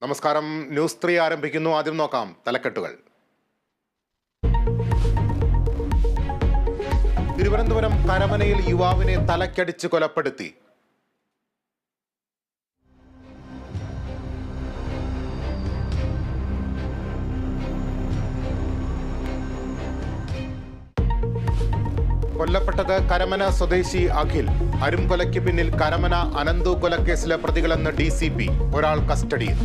നമസ്കാരം. ന്യൂസ് 3 ആരംഭിക്കുന്നു. ആദ്യം നോക്കാം തലക്കെട്ടുകൾ. തിരുവനന്തപുരം കരമനയിൽ യുവാവിനെ തലക്കടിച്ച് കൊലപ്പെടുത്തി. കൊല്ലപ്പെട്ടത് കരമന സ്വദേശി അഖിൽ. അരുംകൊലയ്ക്ക് പിന്നിൽ കരമന അനന്തു കൊലക്കേസിലെ പ്രതികളെന്ന് DCP. ഒരാൾ കസ്റ്റഡിയിൽ.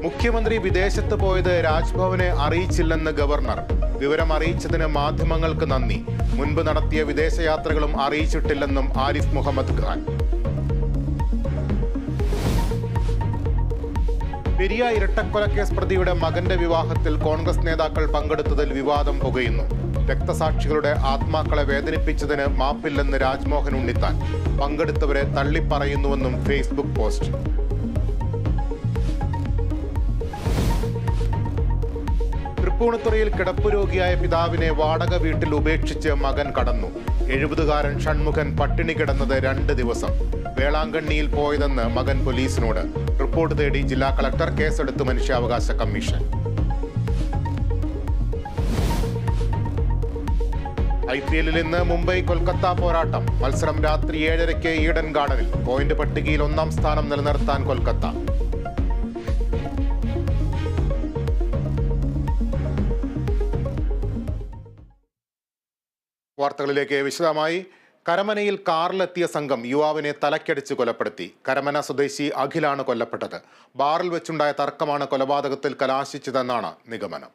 മുഖ്യമന്ത്രി വിദേശത്ത് പോയത് രാജ്ഭവനെ അറിയിച്ചില്ലെന്ന് ഗവർണർ. വിവരം അറിയിച്ചതിന് മാധ്യമങ്ങൾക്ക് നന്ദി. മുൻപ് നടത്തിയ വിദേശയാത്രകളും അറിയിച്ചിട്ടില്ലെന്നും ആരിഫ് മുഹമ്മദ് ഖാൻ. പെരിയ ഇരട്ടക്കൊലക്കേസ് പ്രതിയുടെ മകന്റെ വിവാഹത്തിൽ കോൺഗ്രസ് നേതാക്കൾ പങ്കെടുത്തതിൽ വിവാദം പുകയുന്നു. രക്തസാക്ഷികളുടെ ആത്മാക്കളെ വേദനിപ്പിച്ചതിന് മാപ്പില്ലെന്ന് രാജ്മോഹൻ ഉണ്ണിത്താൻ. പങ്കെടുത്തവരെ തള്ളിപ്പറയുന്നുവെന്നും ഫേസ്ബുക്ക് പോസ്റ്റ്. തൃപ്പൂണിത്തുറയിൽ കിടപ്പുരോഗിയായ പിതാവിനെ വാടക വീട്ടിൽ ഉപേക്ഷിച്ച് മകൻ കടന്നു. 70-കാരൻ ഷൺമുഖൻ പട്ടിണി കിടന്നത് 2 ദിവസം. വേളാങ്കണ്ണിയിൽ പോയതെന്ന് മകൻ പോലീസിനോട്. റിപ്പോർട്ട് തേടി ജില്ലാ കളക്ടർ. കേസെടുത്ത് മനുഷ്യാവകാശ കമ്മീഷൻ. IPL-ൽ ഇന്ന് മുംബൈ കൊൽക്കത്ത പോരാട്ടം. മത്സരം രാത്രി 7:30 ഈഡൻ ഗാർഡനിൽ. പോയിന്റ് പട്ടികയിൽ 1-ാം സ്ഥാനം നിലനിർത്താൻ കൊൽക്കത്ത. വാർത്തകളിലേക്ക് വിശദമായി. കരമനയിൽ കാറിലെത്തിയ സംഘം യുവാവിനെ തലക്കടിച്ച് കൊലപ്പെടുത്തി. കരമന സ്വദേശി അഖിലാണ് കൊല്ലപ്പെട്ടത്. ബാറിൽ വെച്ചുണ്ടായ തർക്കമാണ് കൊലപാതകത്തിൽ കലാശിച്ചതെന്നാണ് നിഗമനം.